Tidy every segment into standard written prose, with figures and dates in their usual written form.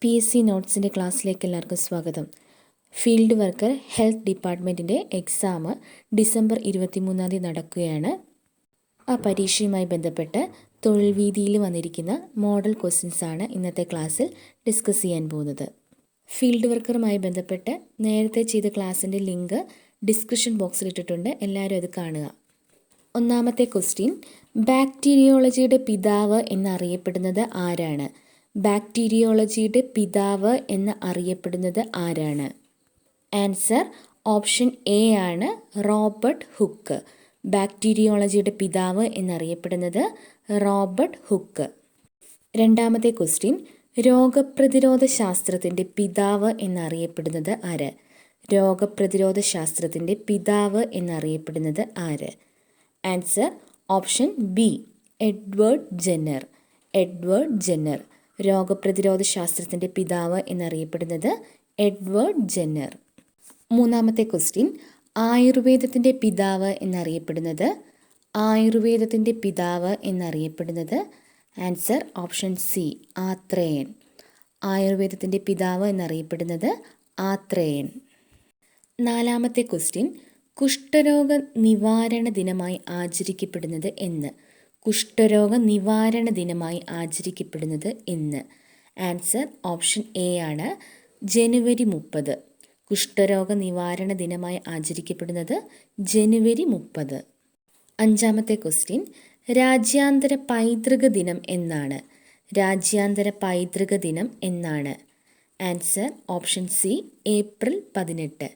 PSC നോട്ട്സിൻ്റെ ക്ലാസ്സിലേക്ക് എല്ലാവർക്കും സ്വാഗതം. ഫീൽഡ് വർക്കർ ഹെൽത്ത് ഡിപ്പാർട്ട്മെൻറ്റിൻ്റെ എക്സാം ഡിസംബർ 23 നടക്കുകയാണ്. ആ പരീക്ഷയുമായി ബന്ധപ്പെട്ട് തൊഴിൽ വീതിയിൽ വന്നിരിക്കുന്ന മോഡൽ ക്വസ്റ്റ്യൻസാണ് ഇന്നത്തെ ക്ലാസ്സിൽ ഡിസ്കസ് ചെയ്യാൻ പോകുന്നത്. ഫീൽഡ് വർക്കറുമായി ബന്ധപ്പെട്ട് നേരത്തെ ചെയ്ത ക്ലാസ്സിൻ്റെ ലിങ്ക് ഡിസ്ക്രിപ്ഷൻ ബോക്സിൽ ഇട്ടിട്ടുണ്ട്. എല്ലാവരും അത് കാണുക. ഒന്നാമത്തെ ക്വസ്റ്റ്യൻ, ബാക്ടീരിയോളജിയുടെ പിതാവ് എന്നറിയപ്പെടുന്നത് ആരാണ്? ബാക്ടീരിയോളജിയുടെ പിതാവ് എന്ന് അറിയപ്പെടുന്നത് ആരാണ്? ആൻസർ ഓപ്ഷൻ എ ആണ്, റോബർട്ട് ഹുക്ക്. ബാക്ടീരിയോളജിയുടെ പിതാവ് എന്നറിയപ്പെടുന്നത് റോബർട്ട് ഹുക്ക്. രണ്ടാമത്തെ ക്വസ്റ്റ്യൻ, രോഗപ്രതിരോധ ശാസ്ത്രത്തിൻ്റെ പിതാവ് എന്നറിയപ്പെടുന്നത് ആര്? രോഗപ്രതിരോധ ശാസ്ത്രത്തിൻ്റെ പിതാവ് എന്നറിയപ്പെടുന്നത് ആര്? Answer option B, Edward Jenner. Edward Jenner. രോഗപ്രതിരോധ ശാസ്ത്രത്തിൻ്റെ പിതാവ് എന്നറിയപ്പെടുന്നത് എഡ്വേർഡ് ജെന്നർ. മൂന്നാമത്തെ ക്വസ്റ്റ്യൻ, ആയുർവേദത്തിൻ്റെ പിതാവ് എന്നറിയപ്പെടുന്നത്? ആയുർവേദത്തിൻ്റെ പിതാവ് എന്നറിയപ്പെടുന്നത്? Answer option C, Athreyan. ആയുർവേദത്തിൻ്റെ പിതാവ് എന്നറിയപ്പെടുന്നത് ആത്രേയൻ. നാലാമത്തെ ക്വസ്റ്റ്യൻ, കുഷ്ഠരോഗ നിവാരണ ദിനമായി ആചരിക്കപ്പെടുന്നത് എന്ന്? കുഷ്ഠരോഗ നിവാരണ ദിനമായി ആചരിക്കപ്പെടുന്നത് എന്ന്? ആൻസർ ഓപ്ഷൻ എ ആണ്, ജനുവരി 30. കുഷ്ഠരോഗ നിവാരണ ദിനമായി ആചരിക്കപ്പെടുന്നത് ജനുവരി 30. അഞ്ചാമത്തെ ക്വസ്റ്റ്യൻ, രാജ്യാന്തര പൈതൃക ദിനം എന്നാണ്? രാജ്യാന്തര പൈതൃക ദിനം എന്നാണ്? Answer option C, April 18.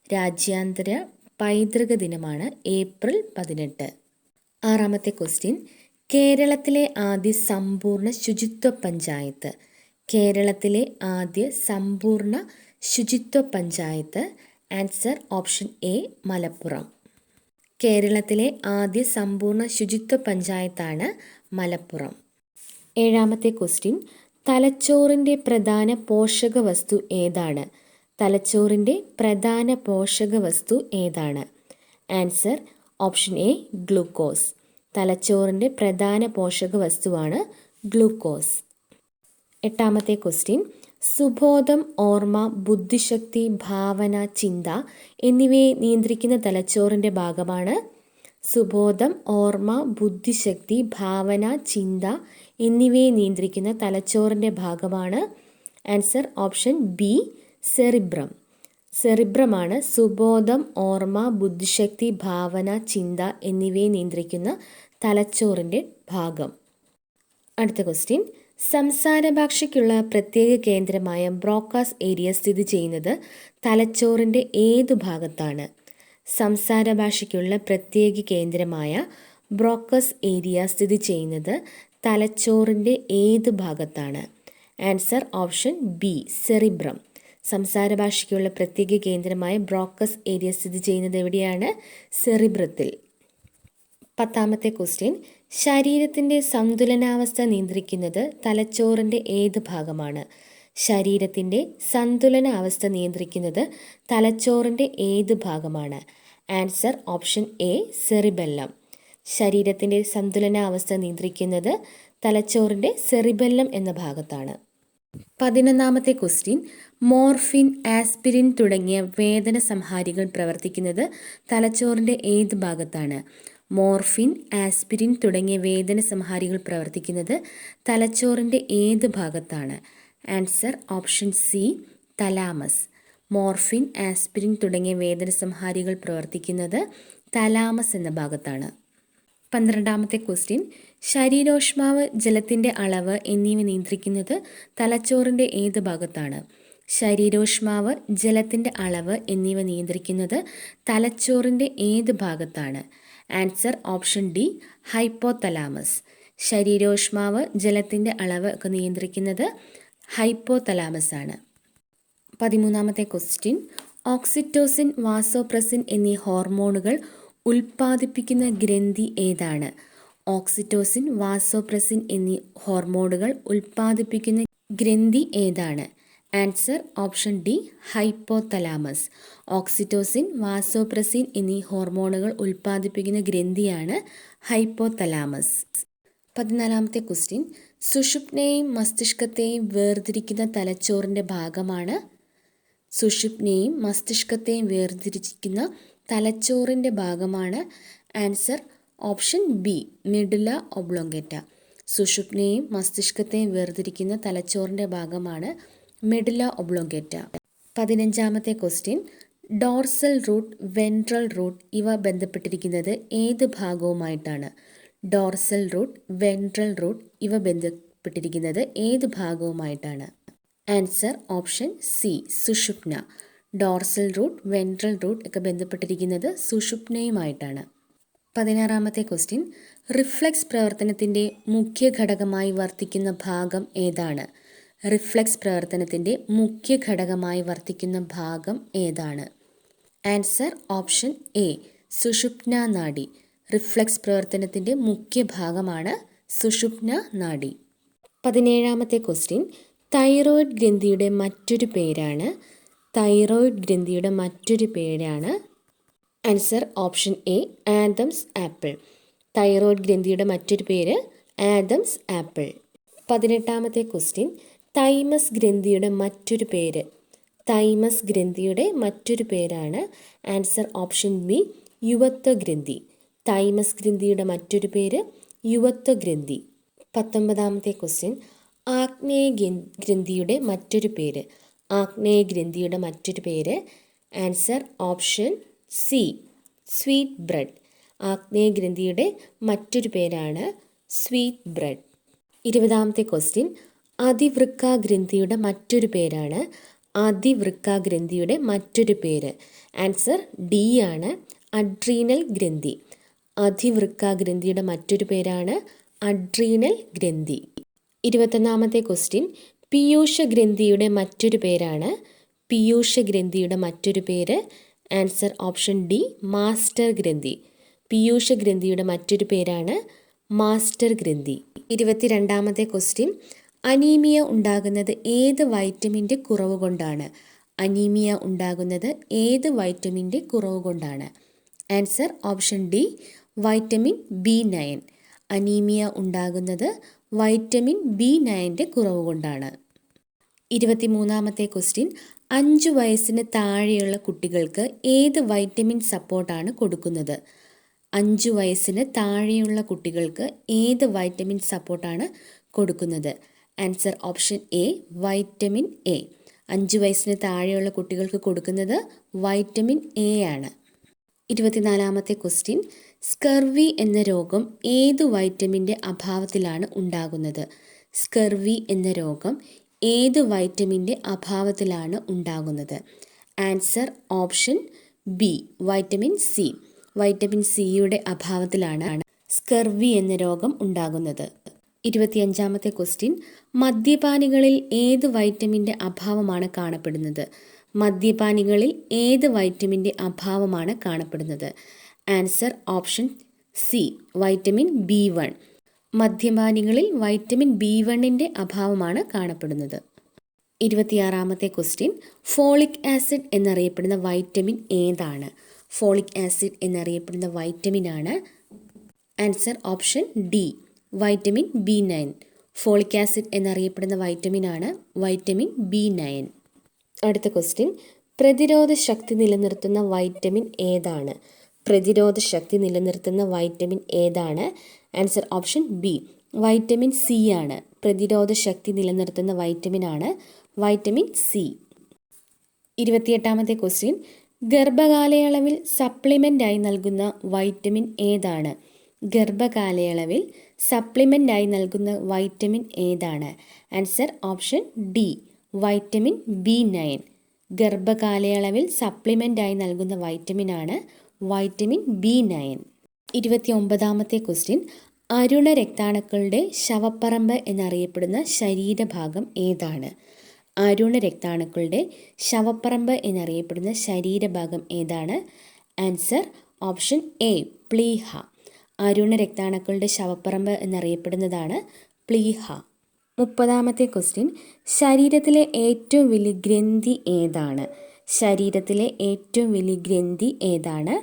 രാജ്യാന്തര പൈതൃക ദിനമാണ് ഏപ്രിൽ 18. ആറാമത്തെ ക്വസ്റ്റ്യൻ, കേരളത്തിലെ ആദ്യ സമ്പൂർണ്ണ ശുചിത്വ പഞ്ചായത്ത്? കേരളത്തിലെ ആദ്യ സമ്പൂർണ്ണ ശുചിത്വ panchayat? Answer option A, Malappuram. കേരളത്തിലെ ആദ്യ സമ്പൂർണ്ണ ശുചിത്വ പഞ്ചായത്താണ് മലപ്പുറം. ഏഴാമത്തെ ക്വസ്റ്റ്യൻ, തലച്ചോറിൻ്റെ പ്രധാന പോഷക വസ്തു ഏതാണ്? തലച്ചോറിൻ്റെ പ്രധാന പോഷക വസ്തു ഏതാണ്? Answer option A, glucose. തലച്ചോറിൻ്റെ പ്രധാന പോഷക വസ്തുവാണ് ഗ്ലൂക്കോസ്. എട്ടാമത്തെ ക്വസ്റ്റ്യൻ, സുബോധം, ഓർമ്മ, ബുദ്ധിശക്തി, ഭാവന, ചിന്ത എന്നിവയെ നിയന്ത്രിക്കുന്ന തലച്ചോറിൻ്റെ ഭാഗമാണ്? സുബോധം, ഓർമ്മ, ബുദ്ധിശക്തി, ഭാവന, ചിന്ത എന്നിവയെ നിയന്ത്രിക്കുന്ന തലച്ചോറിൻ്റെ ഭാഗമാണ്? Answer option B, cerebrum. സെറിബ്രമാണ് സുബോധം, ഓർമ്മ, ബുദ്ധിശക്തി, ഭാവന, ചിന്ത എന്നിവയെ നിയന്ത്രിക്കുന്ന തലച്ചോറിൻ്റെ ഭാഗം. അടുത്ത ക്വസ്റ്റ്യൻ, സംസാര ഭാഷയ്ക്കുള്ള പ്രത്യേക കേന്ദ്രമായ ബ്രോക്കാസ് ഏരിയ സ്ഥിതി ചെയ്യുന്നത് തലച്ചോറിൻ്റെ ഏതു ഭാഗത്താണ്? സംസാര ഭാഷയ്ക്കുള്ള പ്രത്യേക കേന്ദ്രമായ ബ്രോക്കസ് ഏരിയ സ്ഥിതി ചെയ്യുന്നത് തലച്ചോറിൻ്റെ ഏത് ഭാഗത്താണ്? Answer option B, cerebrum. സംസാര ഭാഷയ്ക്കുള്ള പ്രത്യേക കേന്ദ്രമായ ബ്രോക്കസ് ഏരിയ സ്ഥിതി ചെയ്യുന്നത് എവിടെയാണ്? സെറിബ്രത്തിൽ. പത്താമത്തെ ക്വസ്റ്റ്യൻ, ശരീരത്തിൻ്റെ സന്തുലനാവസ്ഥ നിയന്ത്രിക്കുന്നത് തലച്ചോറിൻ്റെ ഏത് ഭാഗമാണ്? ശരീരത്തിൻ്റെ സന്തുലനാവസ്ഥ നിയന്ത്രിക്കുന്നത് തലച്ചോറിൻ്റെ ഏത് ഭാഗമാണ്? Answer option A, cerebellum. ശരീരത്തിൻ്റെ സന്തുലനാവസ്ഥ നിയന്ത്രിക്കുന്നത് തലച്ചോറിൻ്റെ സെറിബെല്ലം എന്ന ഭാഗത്താണ്. 11ാമത്തെ ക്വസ്റ്റ്യൻ, മോർഫിൻ, ആസ്പിരിൻ തുടങ്ങിയ വേദന സംഹാരികൾ പ്രവർത്തിക്കുന്നത് തലച്ചോറിൻ്റെ ഏത് ഭാഗത്താണ്? മോർഫിൻ, ആസ്പിരിൻ തുടങ്ങിയ വേദന സംഹാരികൾ പ്രവർത്തിക്കുന്നത് തലച്ചോറിൻ്റെ ഏത് ഭാഗത്താണ്? Answer option C, thalamus. Morphine, aspirin തുടങ്ങിയ വേദന സംഹാരികൾ പ്രവർത്തിക്കുന്നത് തലാമസ് എന്ന ഭാഗത്താണ്. 12ാമത്തെ ക്വസ്റ്റ്യൻ, ശരീരോഷ്മാവ്, ജലത്തിൻ്റെ അളവ് എന്നിവ നിയന്ത്രിക്കുന്നത് തലച്ചോറിൻ്റെ ഏത് ഭാഗത്താണ്? ശരീരോഷ്മാവ്, ജലത്തിൻ്റെ അളവ് എന്നിവ നിയന്ത്രിക്കുന്നത് തലച്ചോറിൻ്റെ ഏത് ഭാഗത്താണ്? Answer option D, hypothalamus. ശരീരോഷ്മാവ്, ജലത്തിൻ്റെ അളവ് ഒക്കെ നിയന്ത്രിക്കുന്നത് ഹൈപ്പോതലാമസ് ആണ്. 13ാമത്തെ ക്വസ്റ്റ്യൻ, ഓക്സിറ്റോസിൻ, വാസോപ്രസിൻ എന്നീ ഹോർമോണുകൾ ഉൽപ്പാദിപ്പിക്കുന്ന ഗ്രന്ഥി ഏതാണ്? ഓക്സിറ്റോസിൻ, വാസോപ്രസിൻ എന്നീ ഹോർമോണുകൾ ഉൽപ്പാദിപ്പിക്കുന്ന ഗ്രന്ഥി ഏതാണ്? Answer option D, hypothalamus. Oxytocin, vasopressin എന്നീ ഹോർമോണുകൾ ഉൽപ്പാദിപ്പിക്കുന്ന ഗ്രന്ഥിയാണ് ഹൈപ്പോതലാമസ്. 14ാമത്തെ ക്വസ്റ്റ്യൻ, സുഷുപ്നയെയും മസ്തിഷ്കത്തെയും വേർതിരിക്കുന്ന തലച്ചോറിൻ്റെ ഭാഗമാണ് സുഷുപ്നയെയും മസ്തിഷ്കത്തെയും വേർതിരിക്കുന്ന തലച്ചോറിൻ്റെ ഭാഗമാണ് answer option B medulla oblongata. സുഷുപ്നയെയും മസ്തിഷ്കത്തെയും വേർതിരിക്കുന്ന തലച്ചോറിൻ്റെ ഭാഗമാണ് മെഡുല ഒബ്ലോങ്കേറ്റ. 15ാമത്തെ question, dorsal root, ventral root ഇവ ബന്ധപ്പെട്ടിരിക്കുന്നത് ഏത് ഭാഗവുമായിട്ടാണ്? ഡോർസൽ റൂട്ട്, വെൻട്രൽ റൂട്ട് ഇവ ബന്ധപ്പെട്ടിരിക്കുന്നത് ഏത് ഭാഗവുമായിട്ടാണ്? ആൻസർ ഓപ്ഷൻ സി സുഷുപ്ന. ഡോർസൽ റൂട്ട്, വെൻട്രൽ റൂട്ട് ഒക്കെ ബന്ധപ്പെട്ടിരിക്കുന്നത് സുഷുപ്നയുമായിട്ടാണ്. 16ാമത്തെ ക്വസ്റ്റ്യൻ, റിഫ്ലെക്സ് പ്രവർത്തനത്തിൻ്റെ മുഖ്യ ഘടകമായി വർത്തിക്കുന്ന ഭാഗം ഏതാണ്? റിഫ്ലെക്സ് പ്രവർത്തനത്തിൻ്റെ മുഖ്യ ഘടകമായി വർത്തിക്കുന്ന ഭാഗം ഏതാണ്? ആൻസർ ഓപ്ഷൻ എ സുഷുപ്ന നാഡി. റിഫ്ലെക്സ് പ്രവർത്തനത്തിൻ്റെ മുഖ്യ ഭാഗമാണ് സുഷുപ്ന നാഡി. 17ാമത്തെ ക്വസ്റ്റ്യൻ, തൈറോയ്ഡ് ഗ്രന്ഥിയുടെ മറ്റൊരു പേരാണ്? തൈറോയ്ഡ് ഗ്രന്ഥിയുടെ മറ്റൊരു പേരാണ്? Answer option A Adams apple. Thyroid ഗ്രന്ഥിയുടെ മറ്റൊരു പേര് ആദംസ് ആപ്പിൾ. 18ാമത്തെ ക്വസ്റ്റ്യൻ, തൈമസ് ഗ്രന്ഥിയുടെ മറ്റൊരു പേര്? തൈമസ് ഗ്രന്ഥിയുടെ മറ്റൊരു പേരാണ്? ആൻസർ ഓപ്ഷൻ ബി യുവത്വ ഗ്രന്ഥി. തൈമസ് ഗ്രന്ഥിയുടെ മറ്റൊരു പേര് യുവത്വ ഗ്രന്ഥി. 19ാമത്തെ ക്വസ്റ്റ്യൻ, ആഗ്നേയ ഗ്രന്ഥിയുടെ മറ്റൊരു പേര്? ആഗ്നേയ ഗ്രന്ഥിയുടെ മറ്റൊരു പേര്? Answer option C sweetbread. ആഗ്നേയ ഗ്രന്ഥിയുടെ മറ്റൊരു പേരാണ് സ്വീറ്റ് ബ്രെഡ്. 20ാമത്തെ ക്വസ്റ്റ്യൻ, അതിവൃക്ക ഗ്രന്ഥിയുടെ മറ്റൊരു പേരാണ്? അതിവൃക്ക ഗ്രന്ഥിയുടെ മറ്റൊരു പേര്? ആൻസർ ഡി ആണ് അഡ്രീനൽ ഗ്രന്ഥി. അതിവൃക്ക ഗ്രന്ഥിയുടെ മറ്റൊരു പേരാണ് അഡ്രീനൽ ഗ്രന്ഥി. 21ാമത്തെ ക്വസ്റ്റ്യൻ, പീയൂഷ ഗ്രന്ഥിയുടെ മറ്റൊരു പേരാണ്? പീയൂഷ ഗ്രന്ഥിയുടെ മറ്റൊരു പേര്? ആൻസർ ഓപ്ഷൻ ഡി മാസ്റ്റർ ഗ്രന്ഥി. പീയൂഷ ഗ്രന്ഥിയുടെ മറ്റൊരു പേരാണ് മാസ്റ്റർ ഗ്രന്ഥി. 22ാമത്തെ ക്വസ്റ്റ്യൻ, അനീമിയ ഉണ്ടാകുന്നത് ഏത് വൈറ്റമിൻ്റെ കുറവ് കൊണ്ടാണ്? അനീമിയ ഉണ്ടാകുന്നത് ഏത് വൈറ്റമിൻ്റെ കുറവ് കൊണ്ടാണ്? Answer option D vitamin B9. Anaemia ഉണ്ടാകുന്നത് വൈറ്റമിൻ B9ൻ്റെ കുറവ് കൊണ്ടാണ്. 23ാമത്തെ ക്വസ്റ്റ്യൻ, 5 വയസ്സിന് താഴെയുള്ള കുട്ടികൾക്ക് ഏത് വൈറ്റമിൻ സപ്പോർട്ടാണ് കൊടുക്കുന്നത്? 5 വയസ്സിന് താഴെയുള്ള കുട്ടികൾക്ക് ഏത് വൈറ്റമിൻ സപ്പോർട്ടാണ് കൊടുക്കുന്നത്? Answer option A vitamin A. 5 വയസ്സിന് താഴെയുള്ള കുട്ടികൾക്ക് കൊടുക്കുന്നത് വൈറ്റമിൻ എ ആണ്. 24ാമത്തെ ക്വസ്റ്റ്യൻ, സ്കർവി എന്ന രോഗം ഏത് വൈറ്റമിൻ്റെ അഭാവത്തിലാണ് ഉണ്ടാകുന്നത്? സ്കർവി എന്ന രോഗം ഏത് വൈറ്റമിൻ്റെ അഭാവത്തിലാണ് ഉണ്ടാകുന്നത്? Answer option B vitamin C. Vitamin സിയുടെ അഭാവത്തിലാണ് സ്കർവി എന്ന രോഗം ഉണ്ടാകുന്നത്. 25ാമത്തെ ക്വസ്റ്റ്യൻ, മദ്യപാനികളിൽ ഏത് വൈറ്റമിൻ്റെ അഭാവമാണ് കാണപ്പെടുന്നത്? മദ്യപാനികളിൽ ഏത് വൈറ്റമിൻ്റെ അഭാവമാണ് കാണപ്പെടുന്നത്? Answer option C vitamin B1. മദ്യപാനികളിൽ വൈറ്റമിൻ B1ൻ്റെ അഭാവമാണ് കാണപ്പെടുന്നത്. 26ാമത്തെ ക്വസ്റ്റ്യൻ, ഫോളിക് ആസിഡ് എന്നറിയപ്പെടുന്ന വൈറ്റമിൻ ഏതാണ്? ഫോളിക് ആസിഡ് എന്നറിയപ്പെടുന്ന വൈറ്റമിനാണ്? Answer option D vitamin B9. Folic acid എന്നറിയപ്പെടുന്ന വൈറ്റമിനാണ് വൈറ്റമിൻ B9. അടുത്ത ക്വസ്റ്റ്യൻ, പ്രതിരോധ ശക്തി നിലനിർത്തുന്ന വൈറ്റമിൻ ഏതാണ്? പ്രതിരോധ ശക്തി നിലനിർത്തുന്ന വൈറ്റമിൻ ഏതാണ്? Answer option B vitamin C ആണ്. പ്രതിരോധ ശക്തി നിലനിർത്തുന്ന വൈറ്റമിനാണ് വൈറ്റമിൻ സി. 28ാമത്തെ ക്വസ്റ്റ്യൻ, ഗർഭകാലയളവിൽ സപ്ലിമെൻ്റായി നൽകുന്ന വൈറ്റമിൻ ഏതാണ്? ഗർഭകാലയളവിൽ സപ്ലിമെൻ്റായി നൽകുന്ന വൈറ്റമിൻ ഏതാണ്? Answer option D vitamin B9. ഗർഭകാലയളവിൽ സപ്ലിമെൻ്റായി നൽകുന്ന വൈറ്റമിനാണ് വൈറ്റമിൻ B9. 29ാമത്തെ ക്വസ്റ്റ്യൻ, അരുണ രക്താണുക്കളുടെ ശവപ്പറമ്പ് എന്നറിയപ്പെടുന്ന ശരീരഭാഗം ഏതാണ്? അരുണ രക്താണുക്കളുടെ ശവപ്പറമ്പ് എന്നറിയപ്പെടുന്ന ശരീരഭാഗം ഏതാണ്? ആൻസർ ഓപ്ഷൻ എ പ്ലീഹ. അരുണ രക്താണുക്കളുടെ ശവപ്പറമ്പ് എന്നറിയപ്പെടുന്നതാണ് പ്ലീഹ. 30ാമത്തെ ക്വസ്റ്റ്യൻ, ശരീരത്തിലെ ഏറ്റവും വലിയ ഗ്രന്ഥി ഏതാണ്? ശരീരത്തിലെ ഏറ്റവും വലിയ ഗ്രന്ഥി ഏതാണ്?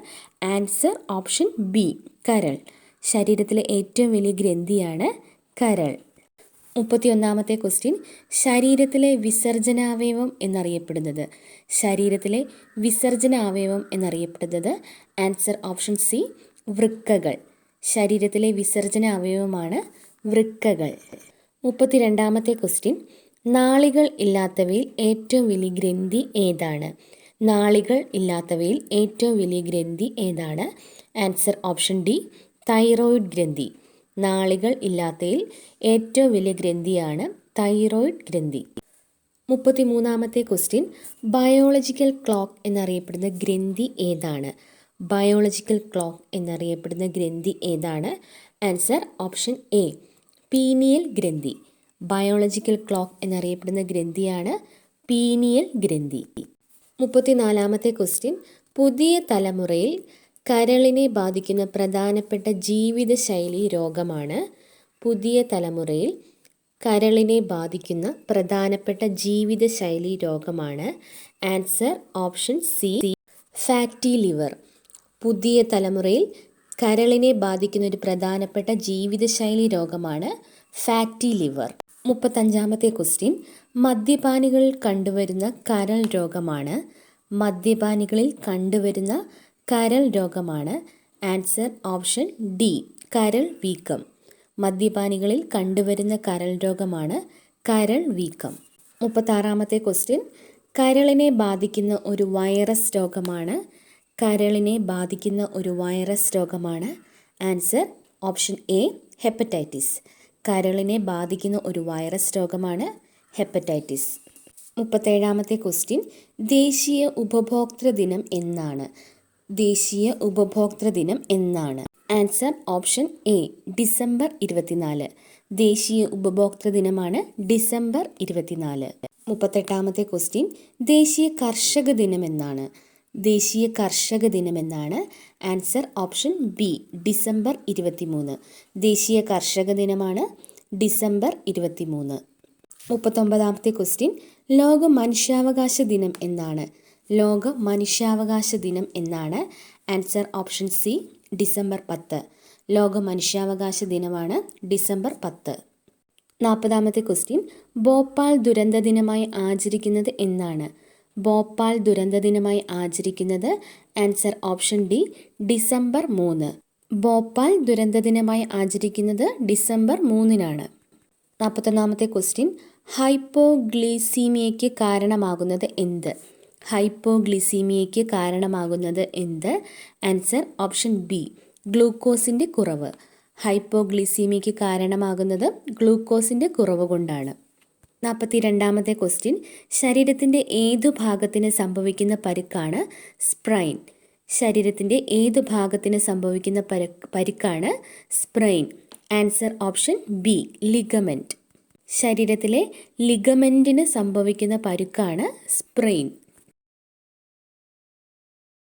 ആൻസർ ഓപ്ഷൻ ബി കരൾ. ശരീരത്തിലെ ഏറ്റവും വലിയ ഗ്രന്ഥിയാണ് കരൾ. 31-ാമത്തെ ക്വസ്റ്റ്യൻ, ശരീരത്തിലെ വിസർജനാവയവം എന്നറിയപ്പെടുന്നത്. ശരീരത്തിലെ വിസർജനാവയവം എന്നറിയപ്പെടുന്നത് ആൻസർ ഓപ്ഷൻ സി വൃക്കകൾ. ശരീരത്തിലെ വിസർജന അവയവമാണ് വൃക്കകൾ. 32-ാമത്തെ ക്വസ്റ്റ്യൻ, നാളികൾ ഇല്ലാത്തവയിൽ ഏറ്റവും വലിയ ഗ്രന്ഥി ഏതാണ്? നാളികൾ ഇല്ലാത്തവയിൽ ഏറ്റവും വലിയ ഗ്രന്ഥി ഏതാണ്? ആൻസർ ഓപ്ഷൻ ഡി തൈറോയിഡ് ഗ്രന്ഥി. നാളികൾ ഇല്ലാത്തതിൽ ഏറ്റവും വലിയ ഗ്രന്ഥിയാണ് തൈറോയിഡ് ഗ്രന്ഥി. 33-ാമത്തെ ക്വസ്റ്റ്യൻ, ബയോളജിക്കൽ ക്ലോക്ക് എന്നറിയപ്പെടുന്ന ഗ്രന്ഥി ഏതാണ്? ബയോളജിക്കൽ ക്ലോക്ക് എന്നറിയപ്പെടുന്ന ഗ്രന്ഥി ഏതാണ്? ആൻസർ ഓപ്ഷൻ എ പീനിയൽ ഗ്രന്ഥി. ബയോളജിക്കൽ ക്ലോക്ക് എന്നറിയപ്പെടുന്ന ഗ്രന്ഥിയാണ് പീനിയൽ ഗ്രന്ഥി. 34-ാമത്തെ ക്വസ്റ്റ്യൻ, പുതിയ തലമുറയിൽ കരളിനെ ബാധിക്കുന്ന പ്രധാനപ്പെട്ട ജീവിതശൈലി രോഗമാണ്. പുതിയ തലമുറയിൽ കരളിനെ ബാധിക്കുന്ന പ്രധാനപ്പെട്ട ജീവിതശൈലി രോഗമാണ്. Answer option C fatty liver. പുതിയ തലമുറയിൽ കരളിനെ ബാധിക്കുന്ന ഒരു പ്രധാനപ്പെട്ട ജീവിതശൈലി രോഗമാണ് ഫാറ്റി ലിവർ. 35-ാമത്തെ ക്വസ്റ്റ്യൻ, മദ്യപാനികളിൽ കണ്ടുവരുന്ന കരൾ രോഗമാണ്. മദ്യപാനികളിൽ കണ്ടുവരുന്ന കരൾ രോഗമാണ്. ആൻസർ ഓപ്ഷൻ ഡി കരൾ വീക്കം. മദ്യപാനികളിൽ കണ്ടുവരുന്ന കരൾ രോഗമാണ് കരൾ വീക്കം. 36-ാമത്തെ ക്വസ്റ്റ്യൻ, കരളിനെ ബാധിക്കുന്ന ഒരു വൈറസ് രോഗമാണ്. കരളിനെ ബാധിക്കുന്ന ഒരു വൈറസ് രോഗമാണ്. Answer option A hepatitis. കരളിനെ ബാധിക്കുന്ന ഒരു വൈറസ് രോഗമാണ് ഹെപ്പറ്റൈറ്റിസ്. 37-ാമത്തെ ക്വസ്റ്റ്യൻ, ദേശീയ ഉപഭോക്തൃ ദിനം എന്നാണ്? ദേശീയ ഉപഭോക്തൃ ദിനം എന്നാണ്? Answer option A December 24. ദേശീയ ഉപഭോക്തൃ ദിനമാണ് ഡിസംബർ 24. 38-ാമത്തെ ക്വസ്റ്റ്യൻ, ദേശീയ കർഷക ദിനം എന്നാണ്? ദേശീയ കർഷക ദിനം എന്നാണ്? Answer option B December 23. ദേശീയ കർഷക ദിനമാണ് ഡിസംബർ 23. 39-ാമത്തെ ക്വസ്റ്റ്യൻ, ലോക മനുഷ്യാവകാശ ദിനം എന്നാണ്? ലോക മനുഷ്യാവകാശ ദിനം എന്നാണ്? Answer option C December 10. ലോക മനുഷ്യാവകാശ ദിനമാണ് ഡിസംബർ 10. 40-ാമത്തെ ക്വസ്റ്റ്യൻ, ഭോപ്പാൽ ദുരന്ത ദിനമായി ആചരിക്കുന്നത് എന്നാണ്? ഭോപ്പാൽ ദുരന്ത ദിനമായി ആചരിക്കുന്നത്? Answer option D December 3. Bhopal ദുരന്ത ദിനമായി ആചരിക്കുന്നത് ഡിസംബർ 3-നാണ്. 41-ാമത്തെ ക്വസ്റ്റ്യൻ, ഹൈപ്പോഗ്ലിസീമിയയ്ക്ക് കാരണമാകുന്നത് എന്ത്? ഹൈപ്പോഗ്ലിസീമിയയ്ക്ക് കാരണമാകുന്നത് എന്ത്? ആൻസർ ഓപ്ഷൻ ബി ഗ്ലൂക്കോസിൻ്റെ കുറവ്. ഹൈപ്പോഗ്ലിസീമിയയ്ക്ക് കാരണമാകുന്നത് ഗ്ലൂക്കോസിൻ്റെ കുറവ് കൊണ്ടാണ്. 42-ാമത്തെ ക്വസ്റ്റ്യൻ, ശരീരത്തിൻ്റെ ഏതു ഭാഗത്തിന് സംഭവിക്കുന്ന പരുക്കാണ് സ്പ്രൈൻ? ശരീരത്തിൻ്റെ ഏതു ഭാഗത്തിന് സംഭവിക്കുന്ന പരുക്കാണ് sprain? Answer option B ligament. ശരീരത്തിലെ ലിഗമെൻറ്റിന് സംഭവിക്കുന്ന പരുക്കാണ് സ്പ്രെയിൻ.